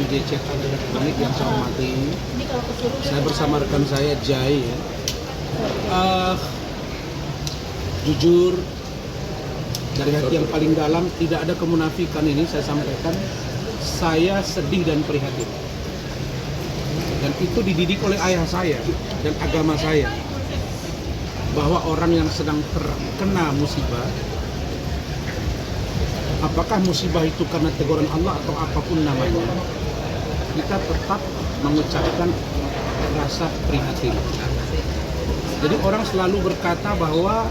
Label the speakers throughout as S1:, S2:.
S1: UJC Elektronik yang saya hormati. Saya bersama rekan saya Jai ya. Jujur dari hati yang paling dalam, tidak ada kemunafikan ini saya sampaikan. Saya sedih dan prihatin. Dan itu dididik oleh ayah saya dan agama saya, bahwa orang yang sedang terkena musibah, apakah musibah itu karena teguran Allah atau apapun namanya, kita tetap mengucapkan rasa prihatin. Jadi orang selalu berkata bahwa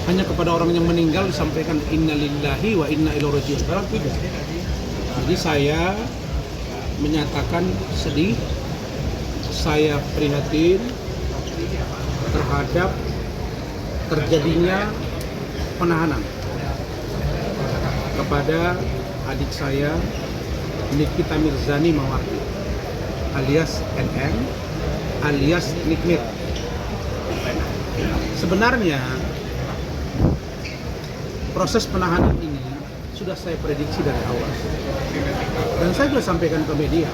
S1: hanya kepada orang yang meninggal disampaikan innalillahi wa inna ilaihi raji'un. Padahal tidak. Jadi saya menyatakan sedih, saya prihatin terhadap terjadinya penahanan kepada adik saya Nikita Mirzani Mawardi alias NM alias Nikmir. Sebenarnya proses penahanan ini sudah saya prediksi dari awal, dan saya sudah sampaikan ke media.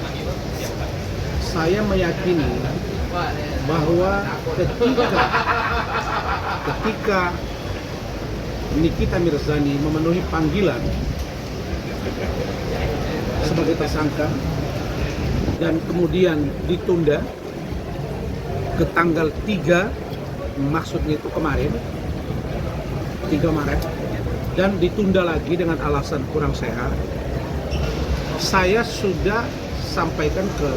S1: Saya meyakini bahwa ketika Nikita Mirzani memenuhi panggilan sebagai tersangka dan kemudian ditunda ke tanggal 3, maksudnya itu kemarin 3 Maret, dan ditunda lagi dengan alasan kurang sehat, saya sudah sampaikan ke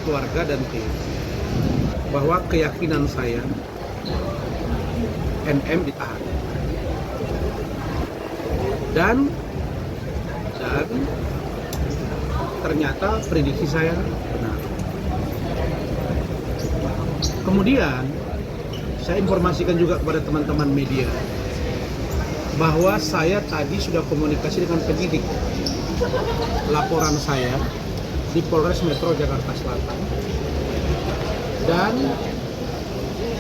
S1: keluarga dan tim bahwa keyakinan saya NM ditahan, dan ternyata prediksi saya benar. Kemudian saya informasikan juga kepada teman-teman media bahwa saya tadi sudah komunikasi dengan penyidik laporan saya di Polres Metro Jakarta Selatan,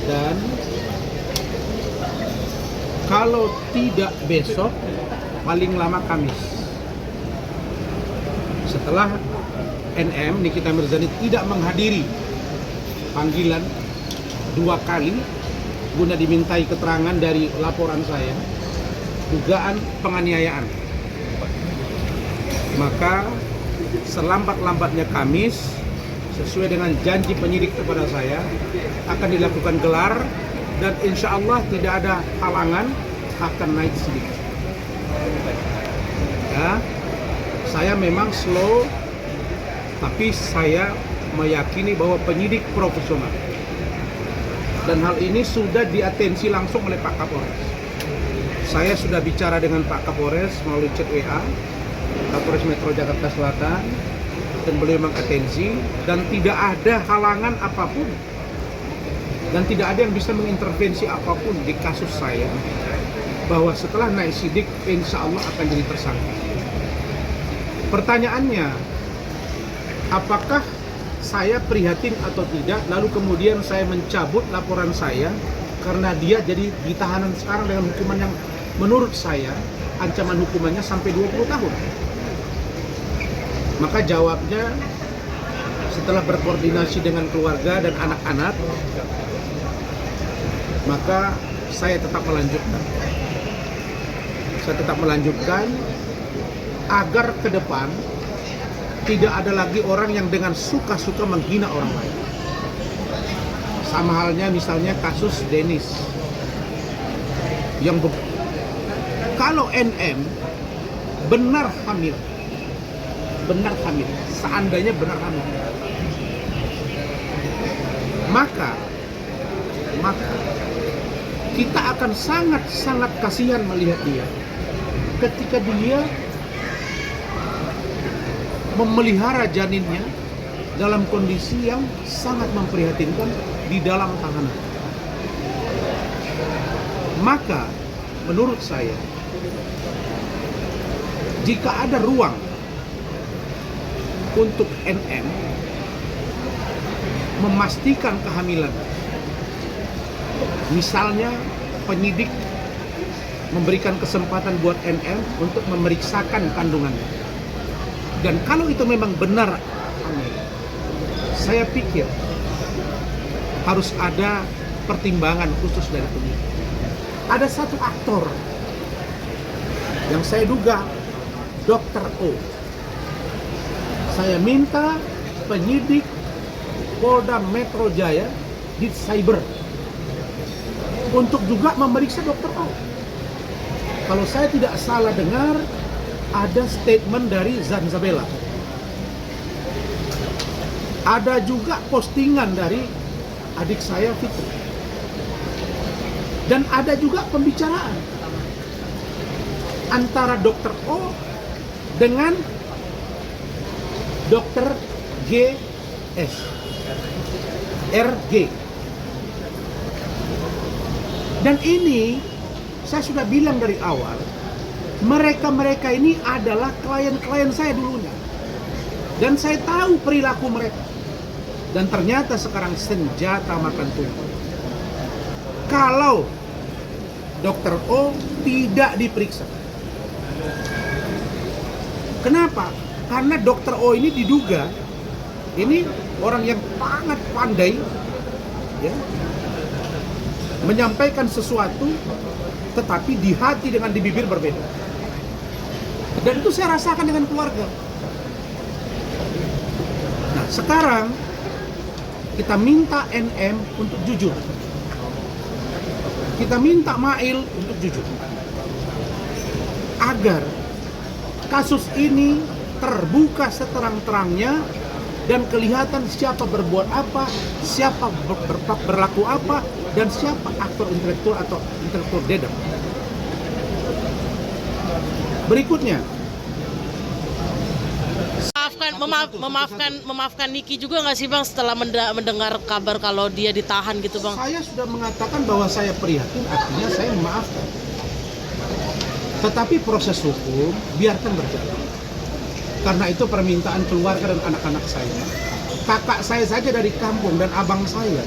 S1: dan kalau tidak besok, paling lama Kamis, setelah NM Nikita Mirzani tidak menghadiri panggilan 2 kali guna dimintai keterangan dari laporan saya dugaan penganiayaan, maka selambat-lambatnya Kamis, sesuai dengan janji penyidik kepada saya, akan dilakukan gelar, dan insya Allah tidak ada halangan akan naik sidik. Ya, saya memang slow, tapi saya meyakini bahwa penyidik profesional, dan hal ini sudah diatensi langsung oleh Pak Kapolres. Saya sudah bicara dengan Pak Kapolres melalui chat WA, Kapolres Metro Jakarta Selatan, dan beliau mengatensi, dan tidak ada halangan apapun dan tidak ada yang bisa mengintervensi apapun di kasus saya, bahwa setelah naik sidik insya Allah akan jadi tersangka. Pertanyaannya, apakah saya prihatin atau tidak, lalu kemudian saya mencabut laporan saya karena dia jadi ditahanan sekarang dengan hukuman yang menurut saya ancaman hukumannya sampai 20 tahun. Maka jawabnya, setelah berkoordinasi dengan keluarga dan anak-anak, maka saya tetap melanjutkan. Saya tetap melanjutkan agar ke depan tidak ada lagi orang yang dengan suka-suka menghina orang lain. Sama halnya misalnya kasus Denis, yang kalau NM benar hamil, seandainya benar hamil, maka kita akan sangat kasihan melihat dia ketika dia memelihara janinnya dalam kondisi yang sangat memprihatinkan di dalam tahanan. Maka menurut saya, jika ada ruang untuk NM memastikan kehamilan, misalnya penyidik memberikan kesempatan buat NM untuk memeriksakan kandungannya, Dan kalau itu memang benar, saya pikir harus ada pertimbangan khusus dari penyidik. Ada satu aktor yang saya duga, Dr. O. Saya minta penyidik Polda Metro Jaya di Cyber untuk juga memeriksa Dr. O. Kalau saya tidak salah dengar, ada statement dari Zanzabella. Ada juga postingan dari adik saya Fitri. Dan ada juga pembicaraan antara Dr. O dengan Dr. GS RG. Dan ini saya sudah bilang dari awal, mereka ini adalah klien-klien saya dulunya. Dan saya tahu perilaku mereka. Dan ternyata sekarang senjata makan tumpeng. Kalau Dr. O tidak diperiksa. Kenapa? Karena Dr. O ini diduga ini orang yang sangat pandai ya, menyampaikan sesuatu tetapi di hati dengan di bibir berbeda. Dan itu saya rasakan dengan keluarga. Nah, sekarang kita minta NM untuk jujur. Kita minta Mail untuk jujur. Agar kasus ini terbuka seterang-terangnya dan kelihatan siapa berbuat apa, siapa berlaku apa, dan siapa aktor intelektual atau intelektual dedem. Berikutnya,
S2: memaafkan Niki juga nggak sih Bang setelah mendengar kabar kalau dia ditahan gitu Bang?
S1: Saya sudah mengatakan bahwa saya prihatin, artinya saya memaafkan. Tetapi proses hukum biarkan berjalan. Karena itu permintaan keluarga dan anak-anak saya. Kakak saya saja dari kampung dan abang saya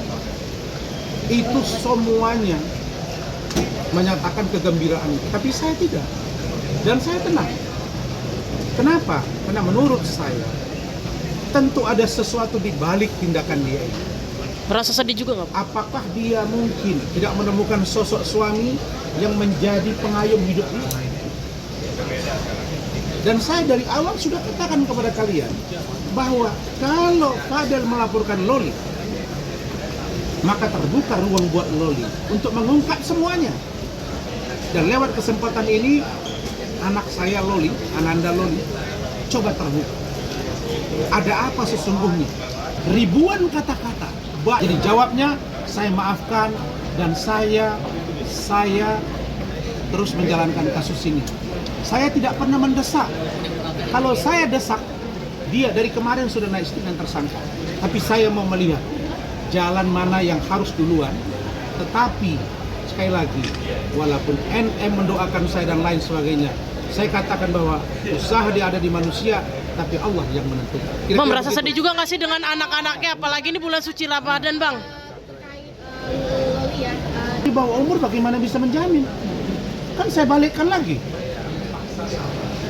S1: itu semuanya menyatakan kegembiraan. Tapi saya tidak. Dan saya tenang. Kenapa? Karena menurut saya tentu ada sesuatu di balik tindakan dia ini.
S2: Merasa sedih juga nggak?
S1: Apakah dia mungkin tidak menemukan sosok suami yang menjadi pengayom hidupnya? Dan saya dari awal sudah katakan kepada kalian bahwa kalau Fadel melaporkan Loli, maka terbuka ruang buat Loli untuk mengungkap semuanya. Dan lewat kesempatan ini, anak saya Loli, Ananda Loli, coba terbuka. Ada apa sesungguhnya? Ribuan kata-kata. Jadi jawabnya, saya maafkan dan saya terus menjalankan kasus ini. Saya tidak pernah mendesak. Kalau saya desak, dia dari kemarin sudah naik dengan tersangka. Tapi saya mau melihat jalan mana yang harus duluan. Tetapi sekali lagi, walaupun NM mendoakan saya dan lain sebagainya, saya katakan bahwa usaha dia ada di manusia, tapi Allah yang menentukan.
S2: Bang, merasa sedih juga nggak sih dengan anak-anaknya? Apalagi ini bulan suci Ramadan, Bang.
S1: Di bawah umur bagaimana bisa menjamin? Kan saya balikkan lagi.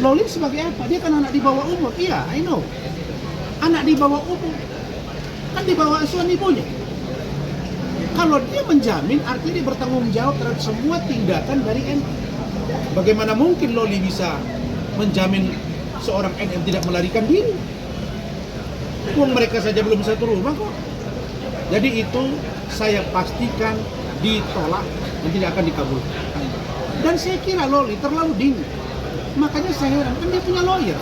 S1: Loli sebagai apa? Dia kan anak di bawah umur. Iya, I know. Anak di bawah umur. Kan di bawah asuhan ibunya. Kalau dia menjamin, artinya dia bertanggung jawab terhadap semua tindakan dari NM. Bagaimana mungkin Loli bisa menjamin seorang NM tidak melarikan diri? Uang mereka saja belum satu rumah kok. Jadi itu saya pastikan ditolak dan tidak akan dikabulkan. Dan saya kira Loli terlalu dingin. Makanya saya heran, kan dia punya lawyer,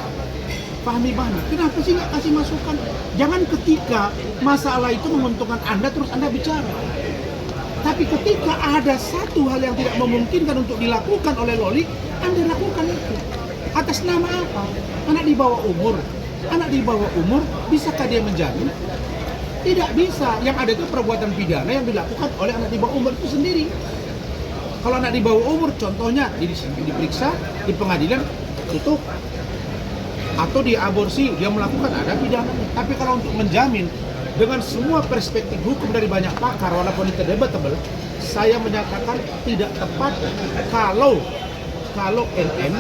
S1: Fahmi Bana. Kenapa sih nggak kasih masukan? Jangan ketika masalah itu menguntungkan Anda terus Anda bicara. Tapi ketika ada satu hal yang tidak memungkinkan untuk dilakukan oleh Loli, Anda lakukan itu. Atas nama apa? Anak di bawah umur. Anak di bawah umur, bisakah dia menjamin? Tidak bisa. Yang ada itu perbuatan pidana yang dilakukan oleh anak di bawah umur itu sendiri. Kalau anak di bawah umur, contohnya diperiksa di pengadilan, tutup. Atau di aborsi, dia melakukan ada pidana. Tapi kalau untuk menjamin, dengan semua perspektif hukum dari banyak pakar, walaupun itu debatable, saya menyatakan tidak tepat kalau NN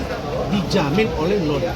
S1: dijamin oleh Loli.